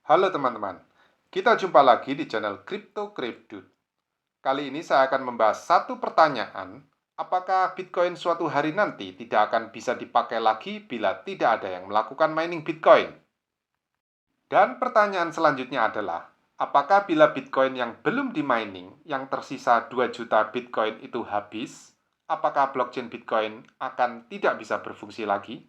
Halo teman-teman, kita jumpa lagi di channel Crypto Dude. Kali ini saya akan membahas satu pertanyaan, apakah Bitcoin suatu hari nanti tidak akan bisa dipakai lagi bila tidak ada yang melakukan mining Bitcoin? Dan pertanyaan selanjutnya adalah, apakah bila Bitcoin yang belum di-mining, yang tersisa 2 juta Bitcoin itu habis, apakah blockchain Bitcoin akan tidak bisa berfungsi lagi?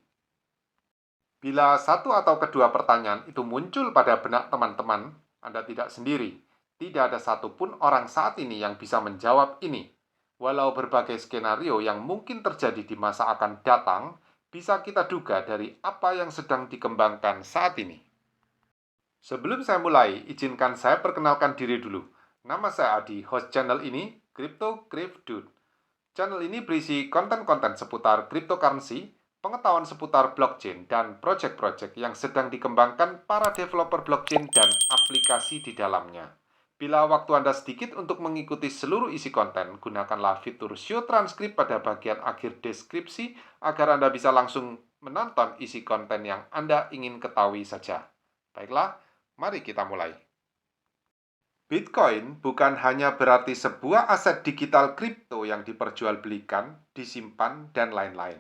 Bila satu atau kedua pertanyaan itu muncul pada benak teman-teman, Anda tidak sendiri. Tidak ada satupun orang saat ini yang bisa menjawab ini. Walau berbagai skenario yang mungkin terjadi di masa akan datang, bisa kita duga dari apa yang sedang dikembangkan saat ini. Sebelum saya mulai, izinkan saya perkenalkan diri dulu. Nama saya Adi, host channel ini, Crypto Dude. Channel ini berisi konten-konten seputar cryptocurrency, pengetahuan seputar blockchain, dan project-project yang sedang dikembangkan para developer blockchain dan aplikasi di dalamnya. Bila waktu Anda sedikit untuk mengikuti seluruh isi konten, gunakanlah fitur show transkrip pada bagian akhir deskripsi agar Anda bisa langsung menonton isi konten yang Anda ingin ketahui saja. Baiklah, mari kita mulai. Bitcoin bukan hanya berarti sebuah aset digital kripto yang diperjualbelikan, disimpan, dan lain-lain.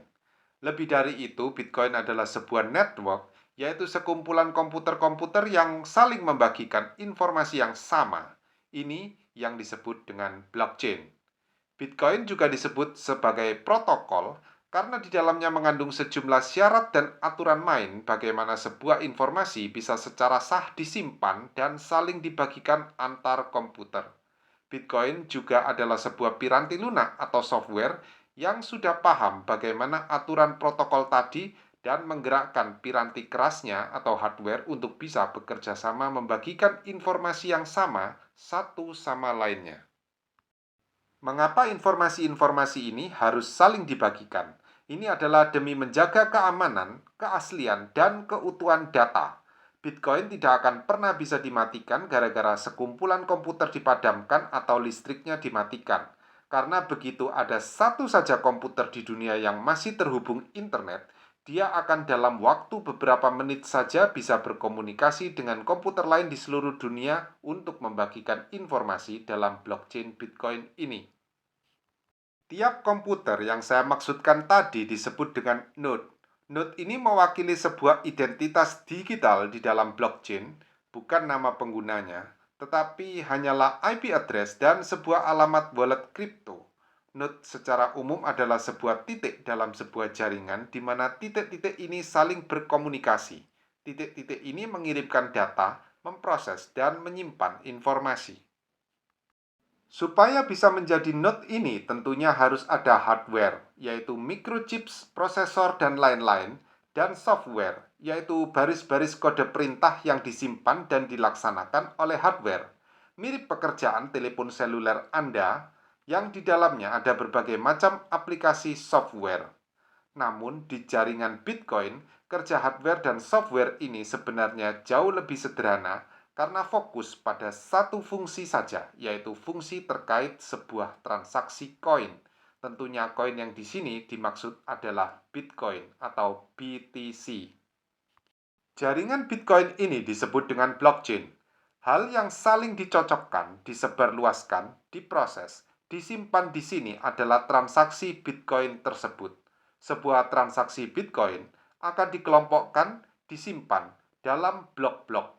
Lebih dari itu, Bitcoin adalah sebuah network, yaitu sekumpulan komputer-komputer yang saling membagikan informasi yang sama. Ini yang disebut dengan blockchain. Bitcoin juga disebut sebagai protokol karena di dalamnya mengandung sejumlah syarat dan aturan main bagaimana sebuah informasi bisa secara sah disimpan dan saling dibagikan antar komputer. Bitcoin juga adalah sebuah piranti lunak atau software yang sudah paham bagaimana aturan protokol tadi dan menggerakkan piranti kerasnya atau hardware untuk bisa bekerja sama membagikan informasi yang sama satu sama lainnya. Mengapa informasi-informasi ini harus saling dibagikan? Ini adalah demi menjaga keamanan, keaslian, dan keutuhan data. Bitcoin tidak akan pernah bisa dimatikan gara-gara sekumpulan komputer dipadamkan atau listriknya dimatikan. Karena begitu ada satu saja komputer di dunia yang masih terhubung internet, dia akan dalam waktu beberapa menit saja bisa berkomunikasi dengan komputer lain di seluruh dunia untuk membagikan informasi dalam blockchain Bitcoin ini. Tiap komputer yang saya maksudkan tadi disebut dengan node. Node ini mewakili sebuah identitas digital di dalam blockchain, bukan nama penggunanya, tetapi hanyalah IP address dan sebuah alamat wallet kripto. Node secara umum adalah sebuah titik dalam sebuah jaringan di mana titik-titik ini saling berkomunikasi. Titik-titik ini mengirimkan data, memproses, dan menyimpan informasi. Supaya bisa menjadi node ini tentunya harus ada hardware, yaitu microchips, prosesor, dan lain-lain, dan software, yaitu baris-baris kode perintah yang disimpan dan dilaksanakan oleh hardware. Mirip pekerjaan telepon seluler Anda, yang di dalamnya ada berbagai macam aplikasi software. Namun, di jaringan Bitcoin, kerja hardware dan software ini sebenarnya jauh lebih sederhana karena fokus pada satu fungsi saja, yaitu fungsi terkait sebuah transaksi koin. Tentunya koin yang di sini dimaksud adalah Bitcoin atau BTC. Jaringan Bitcoin ini disebut dengan blockchain. Hal yang saling dicocokkan, disebarluaskan, diproses, disimpan di sini adalah transaksi Bitcoin tersebut. Sebuah transaksi Bitcoin akan dikelompokkan, disimpan dalam blok-blok.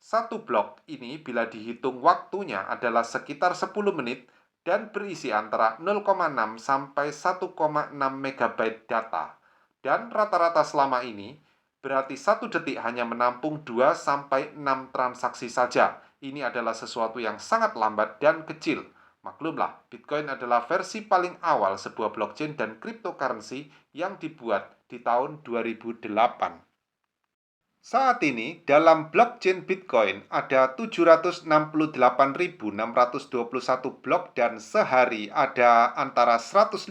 Satu blok ini bila dihitung waktunya adalah sekitar 10 menit dan berisi antara 0,6 sampai 1,6 megabyte data. Dan rata-rata selama ini berarti satu detik hanya menampung 2 sampai 6 transaksi saja. Ini adalah sesuatu yang sangat lambat dan kecil. Maklumlah, Bitcoin adalah versi paling awal sebuah blockchain dan cryptocurrency yang dibuat di tahun 2008. Saat ini, dalam blockchain Bitcoin ada 768.621 blok dan sehari ada antara 150.000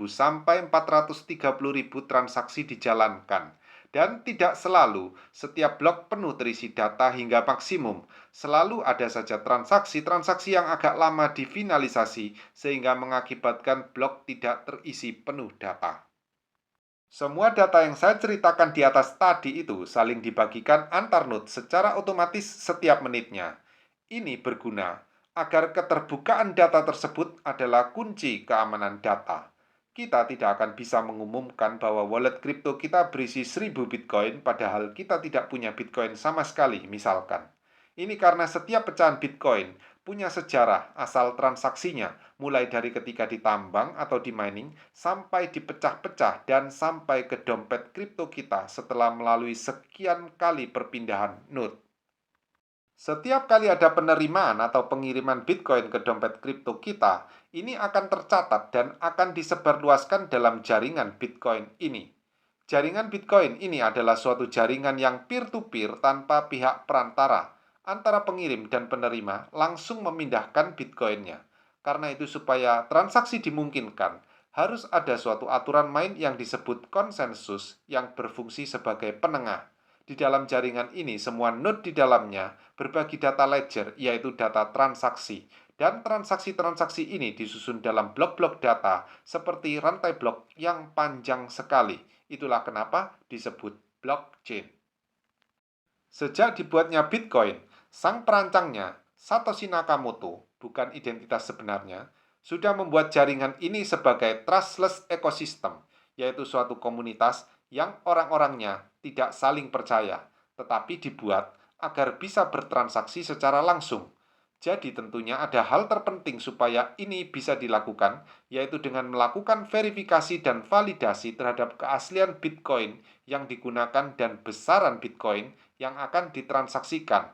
sampai 430.000 transaksi dijalankan. Dan tidak selalu setiap blok penuh terisi data hingga maksimum. Selalu ada saja transaksi-transaksi yang agak lama difinalisasi sehingga mengakibatkan blok tidak terisi penuh data. Semua data yang saya ceritakan di atas tadi itu saling dibagikan antar node secara otomatis setiap menitnya. Ini berguna agar keterbukaan data tersebut adalah kunci keamanan data. Kita tidak akan bisa mengumumkan bahwa wallet kripto kita berisi 1000 Bitcoin padahal kita tidak punya Bitcoin sama sekali, misalkan. Ini karena setiap pecahan Bitcoin punya sejarah asal transaksinya, mulai dari ketika ditambang atau di mining, sampai dipecah-pecah dan sampai ke dompet kripto kita setelah melalui sekian kali perpindahan node. Setiap kali ada penerimaan atau pengiriman Bitcoin ke dompet kripto kita, ini akan tercatat dan akan disebarluaskan dalam jaringan Bitcoin ini. Jaringan Bitcoin ini adalah suatu jaringan yang peer-to-peer tanpa pihak perantara antara pengirim dan penerima langsung memindahkan Bitcoin-nya. Karena itu supaya transaksi dimungkinkan, harus ada suatu aturan main yang disebut konsensus yang berfungsi sebagai penengah. Di dalam jaringan ini, semua node di dalamnya berbagi data ledger, yaitu data transaksi. Dan transaksi-transaksi ini disusun dalam blok-blok data seperti rantai blok yang panjang sekali. Itulah kenapa disebut blockchain. Sejak dibuatnya Bitcoin, sang perancangnya, Satoshi Nakamoto, bukan identitas sebenarnya, sudah membuat jaringan ini sebagai trustless ecosystem, yaitu suatu komunitas yang orang-orangnya tidak saling percaya, tetapi dibuat agar bisa bertransaksi secara langsung. Jadi tentunya ada hal terpenting supaya ini bisa dilakukan, yaitu dengan melakukan verifikasi dan validasi terhadap keaslian Bitcoin yang digunakan dan besaran Bitcoin yang akan ditransaksikan.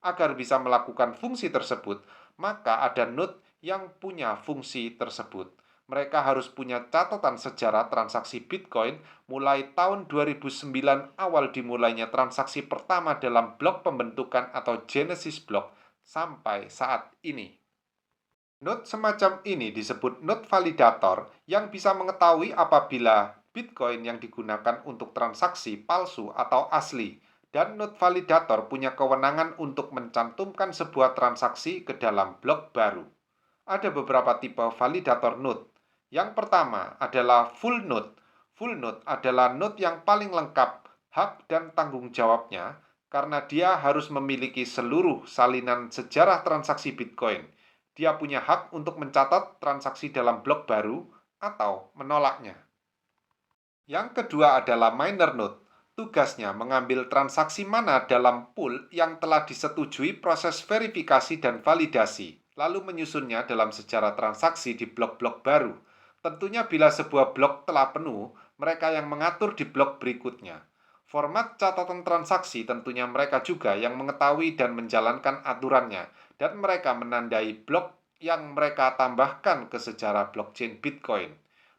Agar bisa melakukan fungsi tersebut, maka ada node yang punya fungsi tersebut. Mereka harus punya catatan sejarah transaksi Bitcoin mulai tahun 2009 awal dimulainya transaksi pertama dalam blok pembentukan atau Genesis block sampai saat ini. Node semacam ini disebut node validator yang bisa mengetahui apabila Bitcoin yang digunakan untuk transaksi palsu atau asli. Dan node validator punya kewenangan untuk mencantumkan sebuah transaksi ke dalam blok baru. Ada beberapa tipe validator node. Yang pertama adalah full node. Full node adalah node yang paling lengkap hak dan tanggung jawabnya karena dia harus memiliki seluruh salinan sejarah transaksi Bitcoin. Dia punya hak untuk mencatat transaksi dalam blok baru atau menolaknya. Yang kedua adalah miner node. Tugasnya mengambil transaksi mana dalam pool yang telah disetujui proses verifikasi dan validasi, lalu menyusunnya dalam sejarah transaksi di blok-blok baru. Tentunya bila sebuah blok telah penuh, mereka yang mengatur di blok berikutnya. Format catatan transaksi tentunya mereka juga yang mengetahui dan menjalankan aturannya, dan mereka menandai blok yang mereka tambahkan ke sejarah blockchain Bitcoin.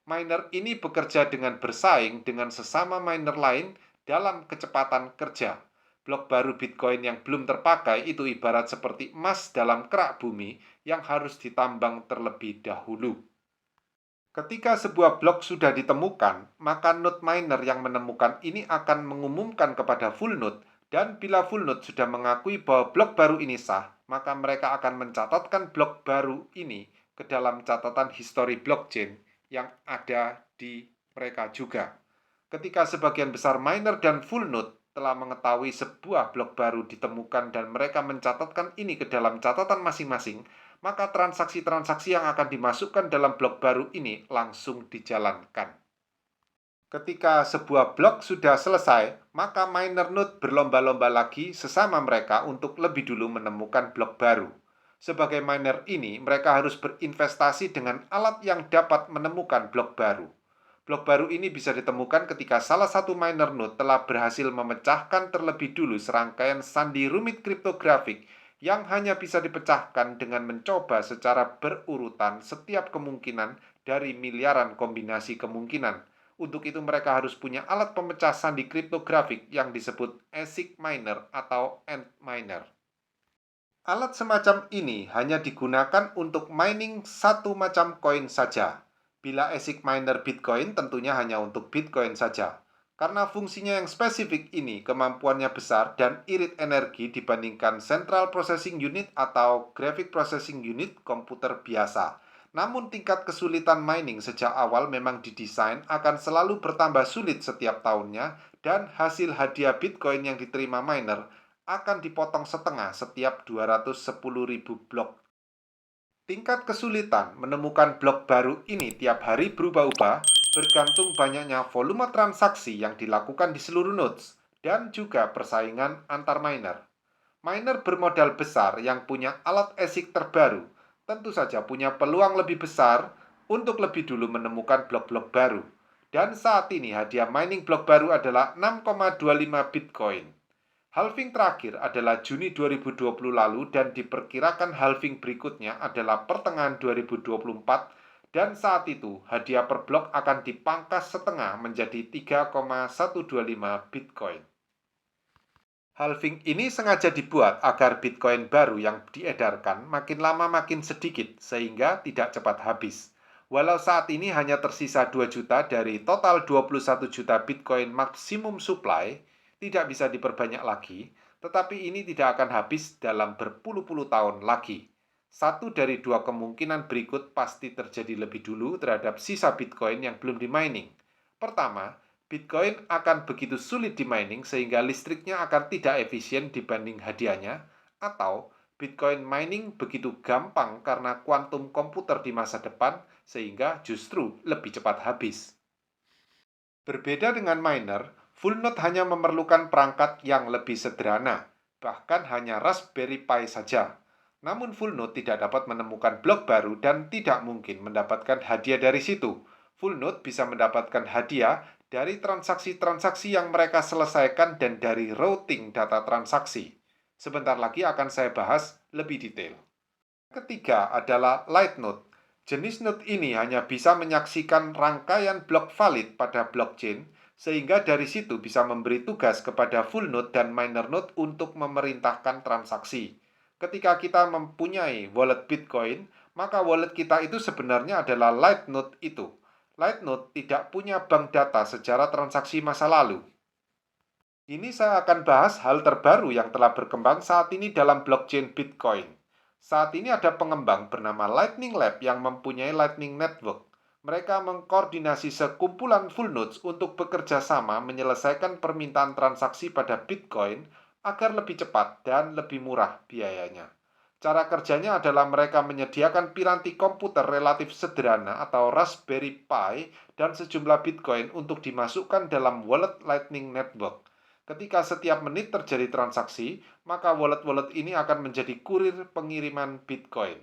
Miner ini bekerja dengan bersaing dengan sesama miner lain dalam kecepatan kerja. Blok baru Bitcoin yang belum terpakai itu ibarat seperti emas dalam kerak bumi yang harus ditambang terlebih dahulu. Ketika sebuah blok sudah ditemukan, maka node miner yang menemukan ini akan mengumumkan kepada full node, dan bila full node sudah mengakui bahwa blok baru ini sah, maka mereka akan mencatatkan blok baru ini ke dalam catatan histori blockchain yang ada di mereka juga. Ketika sebagian besar miner dan full node telah mengetahui sebuah blok baru ditemukan dan mereka mencatatkan ini ke dalam catatan masing-masing, maka transaksi-transaksi yang akan dimasukkan dalam blok baru ini langsung dijalankan. Ketika sebuah blok sudah selesai, maka miner node berlomba-lomba lagi sesama mereka untuk lebih dulu menemukan blok baru. Sebagai miner ini, mereka harus berinvestasi dengan alat yang dapat menemukan blok baru. Blok baru ini bisa ditemukan ketika salah satu miner node telah berhasil memecahkan terlebih dulu serangkaian sandi rumit kriptografik yang hanya bisa dipecahkan dengan mencoba secara berurutan setiap kemungkinan dari miliaran kombinasi kemungkinan. Untuk itu mereka harus punya alat pemecah sandi kriptografik yang disebut ASIC miner atau Antminer. Alat semacam ini hanya digunakan untuk mining satu macam koin saja. Bila ASIC miner Bitcoin tentunya hanya untuk Bitcoin saja. Karena fungsinya yang spesifik ini kemampuannya besar dan irit energi dibandingkan Central Processing Unit atau Graphic Processing Unit komputer biasa. Namun tingkat kesulitan mining sejak awal memang didesain akan selalu bertambah sulit setiap tahunnya dan hasil hadiah Bitcoin yang diterima miner akan dipotong setengah setiap 210.000 blok. Tingkat kesulitan menemukan blok baru ini tiap hari berubah-ubah bergantung banyaknya volume transaksi yang dilakukan di seluruh nodes dan juga persaingan antar miner. Miner bermodal besar yang punya alat ASIC terbaru tentu saja punya peluang lebih besar untuk lebih dulu menemukan blok-blok baru. Dan saat ini hadiah mining blok baru adalah 6,25 Bitcoin. Halving terakhir adalah Juni 2020 lalu dan diperkirakan halving berikutnya adalah pertengahan 2024 dan saat itu hadiah per blok akan dipangkas setengah menjadi 3,125 Bitcoin. Halving ini sengaja dibuat agar Bitcoin baru yang diedarkan makin lama makin sedikit sehingga tidak cepat habis. Walau saat ini hanya tersisa 2 juta dari total 21 juta Bitcoin maksimum supply, tidak bisa diperbanyak lagi, tetapi ini tidak akan habis dalam berpuluh-puluh tahun lagi. Satu dari dua kemungkinan berikut pasti terjadi lebih dulu terhadap sisa Bitcoin yang belum di-mining. Pertama, Bitcoin akan begitu sulit di-mining sehingga listriknya akan tidak efisien dibanding hadiahnya, atau Bitcoin mining begitu gampang karena kuantum komputer di masa depan sehingga justru lebih cepat habis. Berbeda dengan miner, full node hanya memerlukan perangkat yang lebih sederhana, bahkan hanya Raspberry Pi saja. Namun full node tidak dapat menemukan blok baru dan tidak mungkin mendapatkan hadiah dari situ. Full node bisa mendapatkan hadiah dari transaksi-transaksi yang mereka selesaikan dan dari routing data transaksi. Sebentar lagi akan saya bahas lebih detail. Ketiga adalah light node. Jenis node ini hanya bisa menyaksikan rangkaian blok valid pada blockchain, sehingga dari situ bisa memberi tugas kepada full node dan minor node untuk memerintahkan transaksi. Ketika kita mempunyai wallet Bitcoin, maka wallet kita itu sebenarnya adalah light node itu. Light node tidak punya bank data secara transaksi masa lalu. Ini saya akan bahas hal terbaru yang telah berkembang saat ini dalam blockchain Bitcoin. Saat ini ada pengembang bernama Lightning Lab yang mempunyai Lightning Network. Mereka mengkoordinasi sekumpulan full nodes untuk bekerja sama menyelesaikan permintaan transaksi pada Bitcoin agar lebih cepat dan lebih murah biayanya. Cara kerjanya adalah mereka menyediakan piranti komputer relatif sederhana atau Raspberry Pi dan sejumlah Bitcoin untuk dimasukkan dalam wallet Lightning Network. Ketika setiap menit terjadi transaksi, maka wallet-wallet ini akan menjadi kurir pengiriman Bitcoin.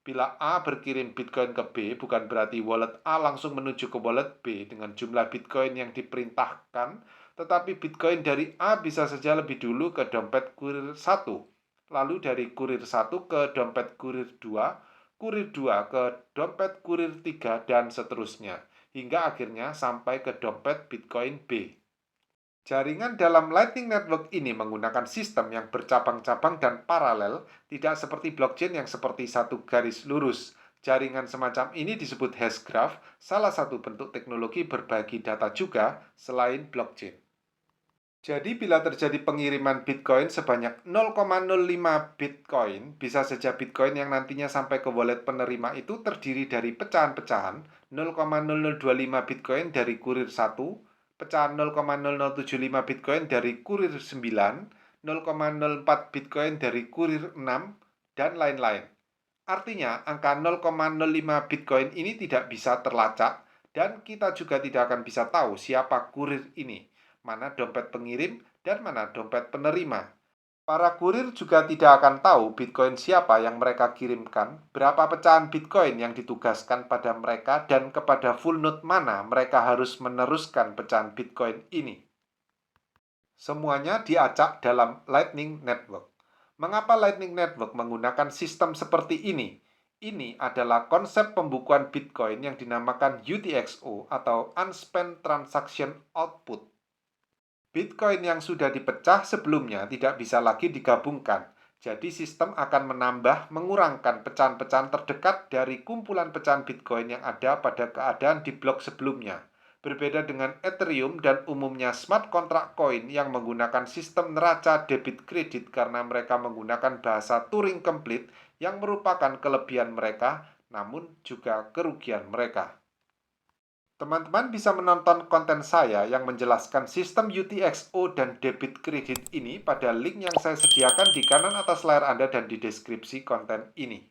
Bila A berkirim Bitcoin ke B, bukan berarti wallet A langsung menuju ke wallet B dengan jumlah Bitcoin yang diperintahkan, tetapi Bitcoin dari A bisa saja lebih dulu ke dompet kurir 1, lalu dari kurir 1 ke dompet kurir 2 ke dompet kurir 3, dan seterusnya, hingga akhirnya sampai ke dompet Bitcoin B. Jaringan dalam Lightning Network ini menggunakan sistem yang bercabang-cabang dan paralel, tidak seperti blockchain yang seperti satu garis lurus. Jaringan semacam ini disebut hash graph, salah satu bentuk teknologi berbagi data juga selain blockchain. Jadi bila terjadi pengiriman Bitcoin sebanyak 0,05 Bitcoin, bisa saja Bitcoin yang nantinya sampai ke wallet penerima itu terdiri dari pecahan-pecahan 0,0025 Bitcoin dari kurir 1, pecahan 0,0075 Bitcoin dari kurir 9, 0,04 Bitcoin dari kurir 6, dan lain-lain. Artinya, angka 0,05 Bitcoin ini tidak bisa terlacak dan kita juga tidak akan bisa tahu siapa kurir ini, mana dompet pengirim, dan mana dompet penerima. Para kurir juga tidak akan tahu Bitcoin siapa yang mereka kirimkan, berapa pecahan Bitcoin yang ditugaskan pada mereka, dan kepada full node mana mereka harus meneruskan pecahan Bitcoin ini. Semuanya diacak dalam Lightning Network. Mengapa Lightning Network menggunakan sistem seperti ini? Ini adalah konsep pembukuan Bitcoin yang dinamakan UTXO atau Unspent Transaction Output. Bitcoin yang sudah dipecah sebelumnya tidak bisa lagi digabungkan. Jadi sistem akan menambah, mengurangkan pecahan-pecahan terdekat dari kumpulan pecahan Bitcoin yang ada pada keadaan di blok sebelumnya. Berbeda dengan Ethereum dan umumnya smart contract coin yang menggunakan sistem neraca debit kredit karena mereka menggunakan bahasa Turing complete yang merupakan kelebihan mereka namun juga kerugian mereka. Teman-teman bisa menonton konten saya yang menjelaskan sistem UTXO dan debit kredit ini pada link yang saya sediakan di kanan atas layar Anda dan di deskripsi konten ini.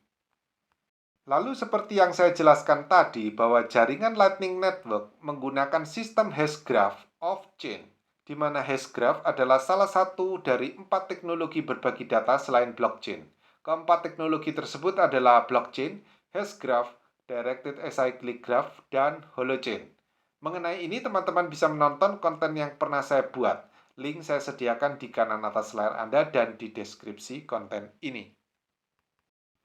Lalu seperti yang saya jelaskan tadi bahwa jaringan Lightning Network menggunakan sistem Hashgraph off-chain, di mana Hashgraph adalah salah satu dari 4 teknologi berbagi data selain blockchain. Keempat teknologi tersebut adalah blockchain, Hashgraph, Directed Acyclic Graph, dan Holochain. Mengenai ini, teman-teman bisa menonton konten yang pernah saya buat. Link saya sediakan di kanan atas layar Anda dan di deskripsi konten ini.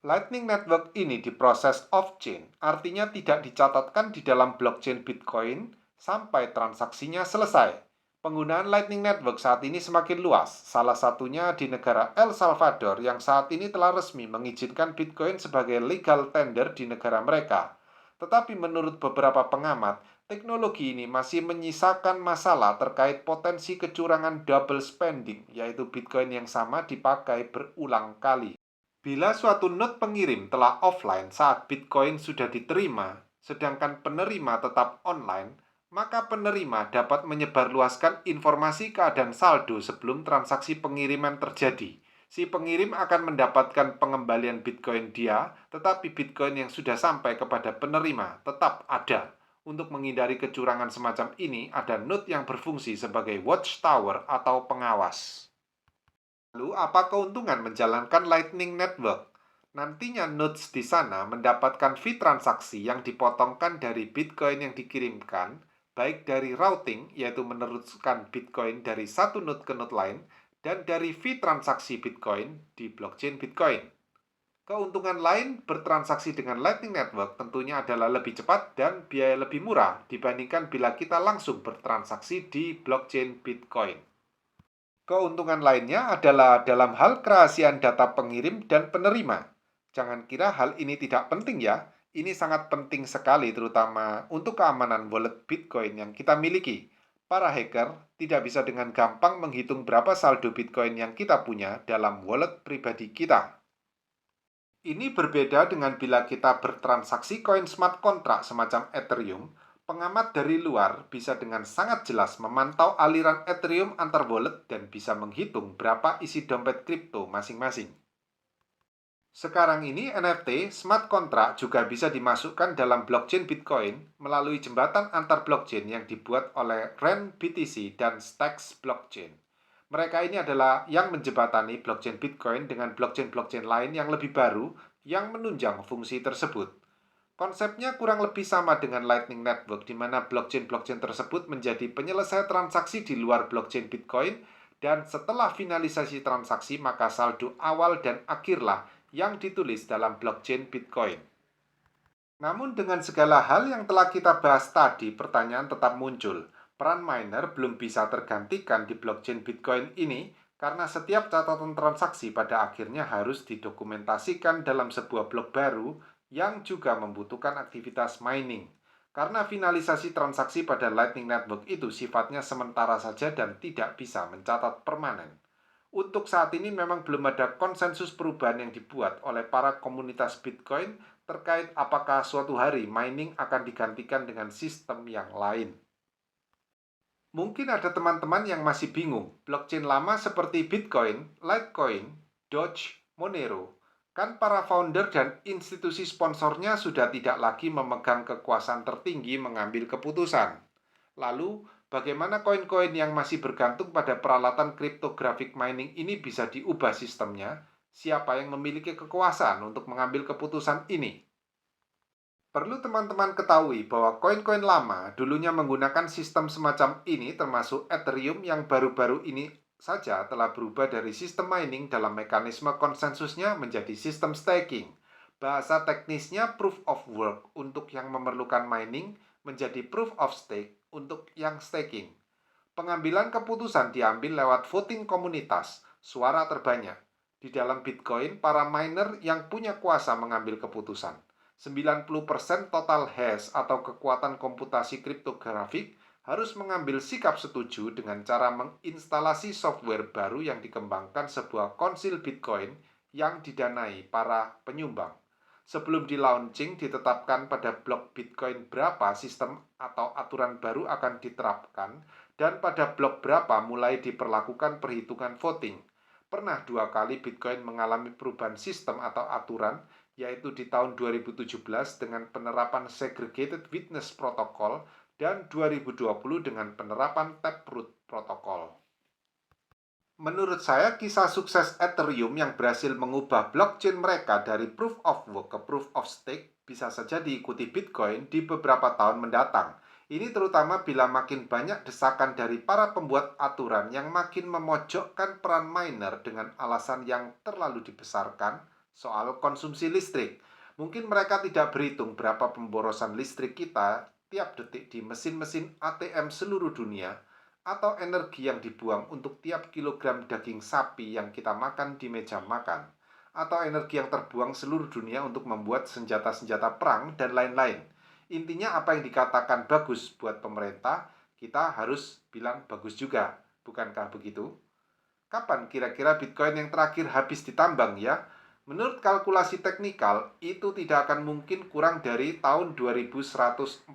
Lightning Network ini diproses off-chain, artinya tidak dicatatkan di dalam blockchain Bitcoin sampai transaksinya selesai. Penggunaan Lightning Network saat ini semakin luas, salah satunya di negara El Salvador yang saat ini telah resmi mengizinkan Bitcoin sebagai legal tender di negara mereka. Tetapi menurut beberapa pengamat, teknologi ini masih menyisakan masalah terkait potensi kecurangan double spending, yaitu Bitcoin yang sama dipakai berulang kali. Bila suatu node pengirim telah offline saat Bitcoin sudah diterima, sedangkan penerima tetap online, maka penerima dapat menyebarluaskan informasi keadaan saldo sebelum transaksi pengiriman terjadi. Si pengirim akan mendapatkan pengembalian Bitcoin dia, tetapi Bitcoin yang sudah sampai kepada penerima tetap ada. Untuk menghindari kecurangan semacam ini, ada node yang berfungsi sebagai watchtower atau pengawas. Lalu, apa keuntungan menjalankan Lightning Network? Nantinya nodes di sana mendapatkan fee transaksi yang dipotongkan dari Bitcoin yang dikirimkan, baik dari routing, yaitu meneruskan Bitcoin dari satu node ke node lain, dan dari fee transaksi Bitcoin di blockchain Bitcoin. Keuntungan lain bertransaksi dengan Lightning Network tentunya adalah lebih cepat dan biaya lebih murah dibandingkan bila kita langsung bertransaksi di blockchain Bitcoin. Keuntungan lainnya adalah dalam hal kerahasiaan data pengirim dan penerima. Jangan kira hal ini tidak penting ya. Ini sangat penting sekali terutama untuk keamanan wallet Bitcoin yang kita miliki. Para hacker tidak bisa dengan gampang menghitung berapa saldo Bitcoin yang kita punya dalam wallet pribadi kita. Ini berbeda dengan bila kita bertransaksi koin smart contract semacam Ethereum. Pengamat dari luar bisa dengan sangat jelas memantau aliran Ethereum antar wallet dan bisa menghitung berapa isi dompet kripto masing-masing. Sekarang ini NFT smart contract juga bisa dimasukkan dalam blockchain Bitcoin melalui jembatan antar blockchain yang dibuat oleh Ren BTC dan Stacks Blockchain. Mereka ini adalah yang menjembatani blockchain Bitcoin dengan blockchain-blockchain lain yang lebih baru yang menunjang fungsi tersebut. Konsepnya kurang lebih sama dengan Lightning Network, di mana blockchain-blockchain tersebut menjadi penyelesai transaksi di luar blockchain Bitcoin, dan setelah finalisasi transaksi, maka saldo awal dan akhirlah yang ditulis dalam blockchain Bitcoin. Namun dengan segala hal yang telah kita bahas tadi, pertanyaan tetap muncul. Peran miner belum bisa tergantikan di blockchain Bitcoin ini karena setiap catatan transaksi pada akhirnya harus didokumentasikan dalam sebuah blok baru yang juga membutuhkan aktivitas mining. Karena finalisasi transaksi pada Lightning Network itu sifatnya sementara saja dan tidak bisa mencatat permanen. Untuk saat ini memang belum ada konsensus perubahan yang dibuat oleh para komunitas Bitcoin terkait apakah suatu hari mining akan digantikan dengan sistem yang lain. Mungkin ada teman-teman yang masih bingung, blockchain lama seperti Bitcoin, Litecoin, Doge, Monero, kan para founder dan institusi sponsornya sudah tidak lagi memegang kekuasaan tertinggi mengambil keputusan. Lalu, bagaimana koin-koin yang masih bergantung pada peralatan cryptographic mining ini bisa diubah sistemnya? Siapa yang memiliki kekuasaan untuk mengambil keputusan ini? Perlu teman-teman ketahui bahwa koin-koin lama dulunya menggunakan sistem semacam ini termasuk Ethereum yang baru-baru ini saja telah berubah dari sistem mining dalam mekanisme konsensusnya menjadi sistem staking. Bahasa teknisnya proof of work untuk yang memerlukan mining menjadi proof of stake untuk yang staking. Pengambilan keputusan diambil lewat voting komunitas, suara terbanyak. Di dalam Bitcoin, para miner yang punya kuasa mengambil keputusan. 90% total hash atau kekuatan komputasi kriptografik harus mengambil sikap setuju dengan cara menginstalasi software baru yang dikembangkan sebuah konsil Bitcoin yang didanai para penyumbang. Sebelum di-launching, ditetapkan pada blok Bitcoin berapa sistem atau aturan baru akan diterapkan, dan pada blok berapa mulai diperlakukan perhitungan voting. Pernah 2 kali Bitcoin mengalami perubahan sistem atau aturan, yaitu di tahun 2017 dengan penerapan Segregated Witness Protocol dan 2020 dengan penerapan Taproot Protocol. Menurut saya, kisah sukses Ethereum yang berhasil mengubah blockchain mereka dari proof of work ke proof of stake bisa saja diikuti Bitcoin di beberapa tahun mendatang. Ini terutama bila makin banyak desakan dari para pembuat aturan yang makin memojokkan peran miner dengan alasan yang terlalu dibesarkan soal konsumsi listrik. Mungkin mereka tidak berhitung berapa pemborosan listrik kita tiap detik di mesin-mesin ATM seluruh dunia, atau energi yang dibuang untuk tiap kilogram daging sapi yang kita makan di meja makan, atau energi yang terbuang seluruh dunia untuk membuat senjata-senjata perang, dan lain-lain. Intinya apa yang dikatakan bagus buat pemerintah, kita harus bilang bagus juga, bukankah begitu? Kapan kira-kira Bitcoin yang terakhir habis ditambang ya? Menurut kalkulasi teknikal, itu tidak akan mungkin kurang dari tahun 2140,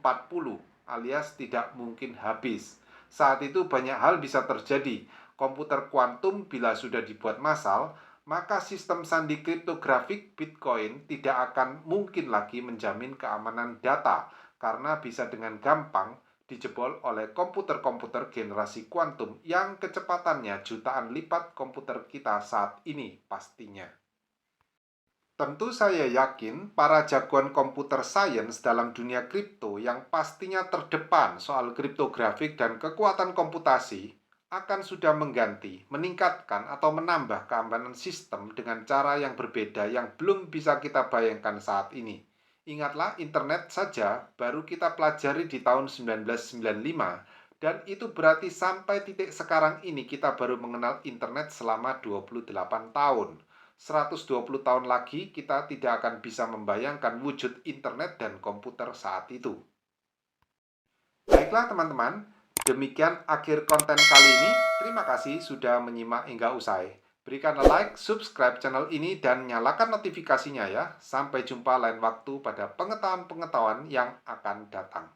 alias tidak mungkin habis. Saat itu banyak hal bisa terjadi. Komputer kuantum bila sudah dibuat massal, maka sistem sandi kriptografik Bitcoin tidak akan mungkin lagi menjamin keamanan data, karena bisa dengan gampang dijebol oleh komputer-komputer generasi kuantum yang kecepatannya jutaan lipat komputer kita saat ini pastinya. Tentu saya yakin para jagoan komputer science dalam dunia kripto yang pastinya terdepan soal kriptografik dan kekuatan komputasi akan sudah mengganti, meningkatkan, atau menambah keamanan sistem dengan cara yang berbeda yang belum bisa kita bayangkan saat ini. Ingatlah, internet saja baru kita pelajari di tahun 1995, dan itu berarti sampai titik sekarang ini kita baru mengenal internet selama 28 tahun. 120 tahun lagi kita tidak akan bisa membayangkan wujud internet dan komputer saat itu. Baiklah teman-teman, demikian akhir konten kali ini. Terima kasih sudah menyimak hingga usai. Berikan like, subscribe channel ini, dan nyalakan notifikasinya ya. Sampai jumpa lain waktu pada pengetahuan-pengetahuan yang akan datang.